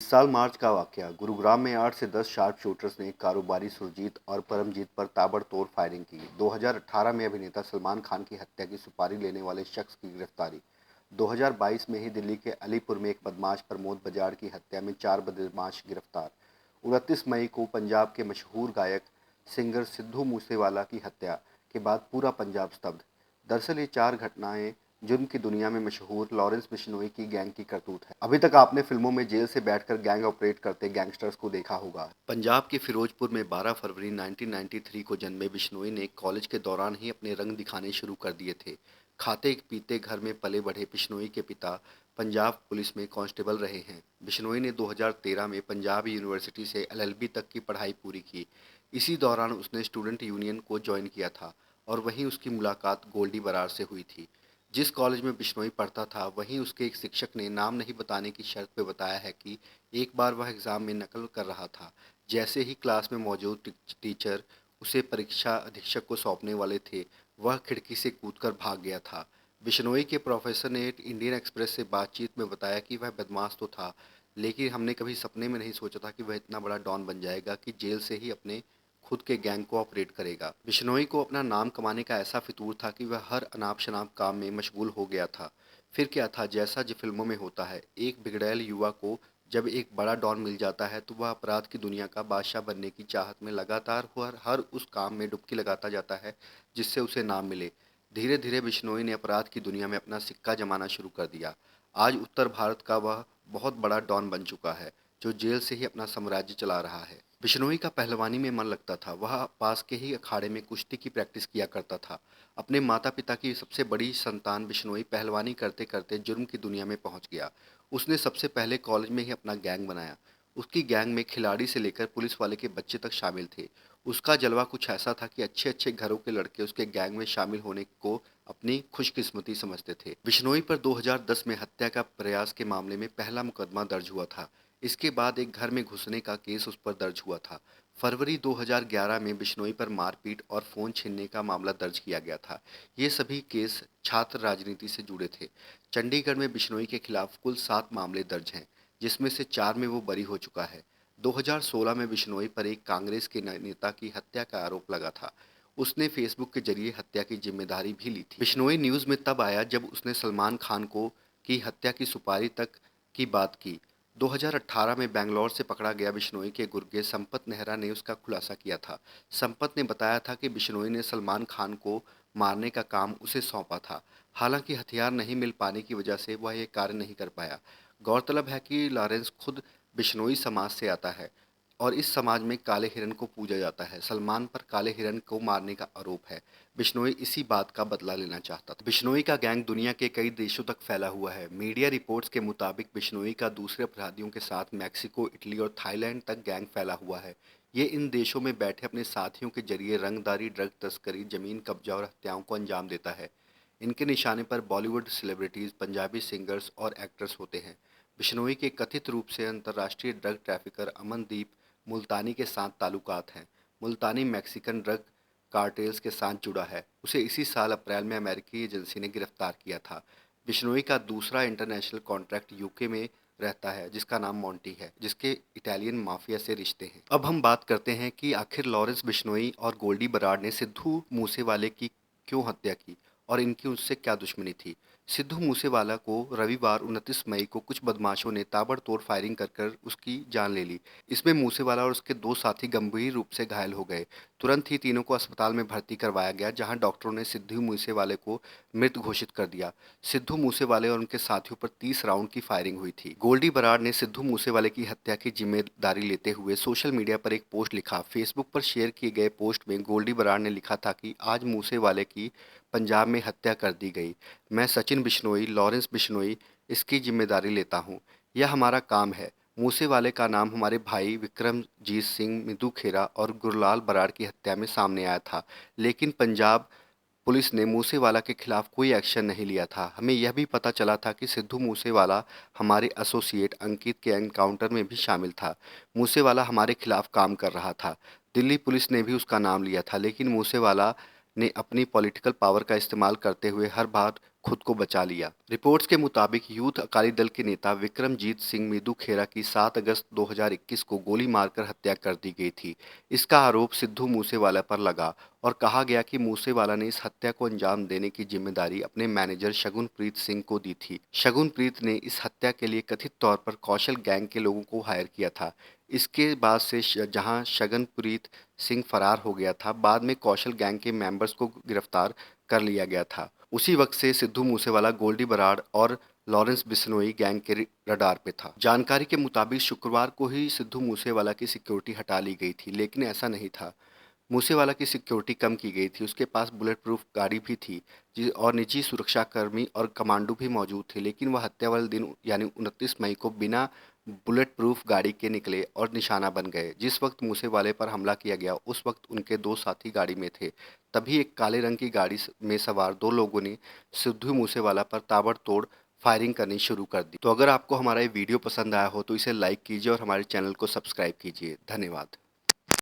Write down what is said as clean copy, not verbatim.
इस साल मार्च का वाकया। गुरुग्राम में 8 से 10 शार्प शूटर्स ने कारोबारी सुरजीत और परमजीत पर ताबड़तोड़ फायरिंग की। 2018 में अभिनेता सलमान खान की हत्या की सुपारी लेने वाले शख्स की गिरफ्तारी। 2022 में ही दिल्ली के अलीपुर में एक बदमाश प्रमोद बजाड़ की हत्या में 4 बदमाश गिरफ्तार। 29 मई को पंजाब के मशहूर गायक सिंगर सिद्धू मूसेवाला की हत्या के बाद पूरा पंजाब स्तब्ध। दरअसल ये 4 घटनाएं जुर्म की दुनिया में मशहूर लॉरेंस बिश्नोई की गैंग की करतूत है। अभी तक आपने फिल्मों में जेल से बैठकर गैंग ऑपरेट करते गैंगस्टर्स को देखा होगा। पंजाब के फिरोजपुर में 12 फरवरी 1993 को जन्मे बिश्नोई ने कॉलेज के दौरान ही अपने रंग दिखाने शुरू कर दिए थे। खाते पीते घर में पले बढ़े बिश्नोई के पिता पंजाब पुलिस में कांस्टेबल रहे हैं। बिश्नोई ने 2013 में पंजाब यूनिवर्सिटी से एलएलबी तक की पढ़ाई पूरी की। इसी दौरान उसने स्टूडेंट यूनियन को ज्वाइन किया था और वहीं उसकी मुलाकात गोल्डी बरार से हुई थी। जिस कॉलेज में बिश्नोई पढ़ता था वहीं उसके एक शिक्षक ने नाम नहीं बताने की शर्त पे बताया है कि एक बार वह एग्ज़ाम में नकल कर रहा था। जैसे ही क्लास में मौजूद टीचर उसे परीक्षा अधीक्षक को सौंपने वाले थे, वह खिड़की से कूदकर भाग गया था। बिश्नोई के प्रोफेसर ने इंडियन एक्सप्रेस से बातचीत में बताया कि वह बदमाश तो था, लेकिन हमने कभी सपने में नहीं सोचा था कि वह इतना बड़ा डॉन बन जाएगा कि जेल से ही अपने खुद के गैंग को ऑपरेट करेगा। बिश्नोई को अपना नाम कमाने का ऐसा फितूर था कि वह हर अनाप शनाप काम में मशगूल हो गया था। फिर क्या था, जैसा जो फिल्मों में होता है, एक बिगड़ैल युवा को जब एक बड़ा डॉन मिल जाता है तो वह अपराध की दुनिया का बादशाह बनने की चाहत में लगातार हर उस काम में डुबकी लगाता जाता है जिससे उसे नाम मिले। धीरे धीरे बिश्नोई ने अपराध की दुनिया में अपना सिक्का जमाना शुरू कर दिया। आज उत्तर भारत का वह बहुत बड़ा डॉन बन चुका है, जो जेल से ही अपना साम्राज्य चला रहा है। बिश्नोई का पहलवानी में मन लगता था। वह पास के ही अखाड़े में कुश्ती की प्रैक्टिस किया करता था। अपने माता पिता की सबसे बड़ी संतान बिश्नोई पहलवानी करते करते जुर्म की दुनिया में पहुंच गया। उसने सबसे पहले कॉलेज में ही अपना गैंग बनाया। उसकी गैंग में खिलाड़ी से लेकर पुलिस वाले के बच्चे तक शामिल थे। उसका जलवा कुछ ऐसा था कि अच्छे अच्छे घरों के लड़के उसके गैंग में शामिल होने को अपनी खुशकिस्मती समझते थे। बिश्नोई पर 2010 में हत्या का प्रयास के मामले में पहला मुकदमा दर्ज हुआ था। इसके बाद एक घर में घुसने का केस उस पर दर्ज हुआ था। फरवरी 2011 में बिश्नोई पर मारपीट और फ़ोन छीनने का मामला दर्ज किया गया था। ये सभी केस छात्र राजनीति से जुड़े थे। चंडीगढ़ में बिश्नोई के खिलाफ कुल 7 मामले दर्ज हैं, जिसमें से 4 में वो बरी हो चुका है। 2016 में बिश्नोई पर एक कांग्रेस के नेता की हत्या का आरोप लगा था। उसने फेसबुक के जरिए हत्या की जिम्मेदारी भी ली थी। बिश्नोई न्यूज़ में तब आया जब उसने सलमान खान को की हत्या की सुपारी तक की बात की। 2018 में बेंगलौर से पकड़ा गया बिश्नोई के गुर्गे संपत नेहरा ने उसका खुलासा किया था। संपत ने बताया था कि बिश्नोई ने सलमान खान को मारने का काम उसे सौंपा था। हालांकि हथियार नहीं मिल पाने की वजह से वह ये कार्य नहीं कर पाया। गौरतलब है कि लॉरेंस खुद बिश्नोई समाज से आता है और इस समाज में काले हिरन को पूजा जाता है। सलमान पर काले हिरन को मारने का आरोप है। बिश्नोई इसी बात का बदला लेना चाहता था। बिश्नोई का गैंग दुनिया के कई देशों तक फैला हुआ है। मीडिया रिपोर्ट्स के मुताबिक बिश्नोई का दूसरे अपराधियों के साथ मैक्सिको, इटली और थाईलैंड तक गैंग फैला हुआ है। ये इन देशों में बैठे अपने साथियों के जरिए रंगदारी, ड्रग तस्करी, जमीन कब्जा और हत्याओं को अंजाम देता है। इनके निशाने पर बॉलीवुड सेलिब्रिटीज, पंजाबी सिंगर्स और एक्टर्स होते हैं। बिश्नोई के कथित रूप से अंतर्राष्ट्रीय ड्रग ट्रैफिकर अमनदीप मुल्तानी के साथ ताल्लुकात हैं। मुल्तानी मैक्सिकन ड्रग कार्टेल्स के साथ जुड़ा है। उसे इसी साल अप्रैल में अमेरिकी एजेंसी ने गिरफ्तार किया था। बिश्नोई का दूसरा इंटरनेशनल कॉन्ट्रैक्ट यूके में रहता है, जिसका नाम मोंटी है, जिसके इटालियन माफिया से रिश्ते हैं। अब हम बात करते हैं कि आखिर लॉरेंस बिश्नोई और गोल्डी बराड़ ने सिद्धू मूसेवाले की क्यों हत्या की और इनकी उससे क्या दुश्मनी थी। सिद्धू मूसेवाला को रविवार 29 मई को कुछ बदमाशों ने ताबड़तोड़ फायरिंग कर कर उसकी जान ले ली। इसमें मूसेवाला और उसके 2 साथी गंभीर रूप से घायल हो गए। तुरंत ही तीनों को अस्पताल में भर्ती करवाया गया, जहां डॉक्टरों ने सिद्धू मूसेवाले को मृत घोषित कर दिया। सिद्धू मूसेवाले और उनके साथियों पर 30 राउंड की फायरिंग हुई थी। गोल्डी बराड़ ने सिद्धू मूसेवाले की हत्या की जिम्मेदारी लेते हुए सोशल मीडिया पर एक पोस्ट लिखा। फेसबुक पर शेयर किए गए पोस्ट में गोल्डी बराड़ ने लिखा था कि आज मूसेवाले की पंजाब में हत्या कर दी गई। मैं सचिन बिश्नोई, लॉरेंस बिश्नोई इसकी जिम्मेदारी लेता हूँ। यह हमारा काम है। मूसेवाले का नाम हमारे भाई विक्रमजीत सिंह, मिंदू खेरा और गुरलाल बराड़ की हत्या में सामने आया था, लेकिन पंजाब पुलिस ने मूसेवाला के खिलाफ कोई एक्शन नहीं लिया था। हमें यह भी पता चला था कि सिद्धू मूसेवाला हमारे एसोसिएट अंकित के एनकाउंटर में भी शामिल था। मूसेवाला हमारे खिलाफ काम कर रहा था। दिल्ली पुलिस ने भी उसका नाम लिया था, लेकिन मूसेवाला ने अपनी पॉलिटिकल पावर का इस्तेमाल करते हुए हर बार खुद को बचा लिया। रिपोर्ट्स के मुताबिक यूथ अकाली दल के नेता विक्रमजीत सिंह मिदू खेरा की 7 अगस्त 2021 को गोली मारकर हत्या कर दी गई थी। इसका आरोप सिद्धू मूसेवाला पर लगा और कहा गया कि मूसेवाला ने इस हत्या को अंजाम देने की जिम्मेदारी अपने मैनेजर शगुनप्रीत सिंह को दी थी। शगुनप्रीत ने इस हत्या के लिए कथित तौर पर कौशल गैंग के लोगों को हायर किया था। इसके बाद से जहां शगनप्रीत सिंह फरार हो गया था, बाद में कौशल गैंग के मेंबर्स को गिरफ्तार कर लिया गया था। उसी वक्त से सिद्धू मूसेवाला गोल्डी बराड़ और लॉरेंस बिश्नोई गैंग के रडार पे था। जानकारी के मुताबिक शुक्रवार को ही सिद्धू मूसेवाला की सिक्योरिटी हटा ली गई थी, लेकिन ऐसा नहीं था। मूसेवाला की सिक्योरिटी कम की गई थी, उसके पास बुलेट प्रूफ गाड़ी भी थी और निजी सुरक्षाकर्मी और कमांडो भी मौजूद थे, लेकिन वह हत्या वाले दिन यानी 29 मई को बिना बुलेट प्रूफ गाड़ी के निकले और निशाना बन गए। जिस वक्त मूसेवाले पर हमला किया गया उस वक्त उनके 2 साथी गाड़ी में थे। तभी एक काले रंग की गाड़ी में सवार 2 लोगों ने सिद्धू मूसेवाला पर ताबड़तोड़ फायरिंग करनी शुरू कर दी। तो अगर आपको हमारा ये वीडियो पसंद आया हो तो इसे लाइक कीजिए और हमारे चैनल को सब्सक्राइब कीजिए। धन्यवाद।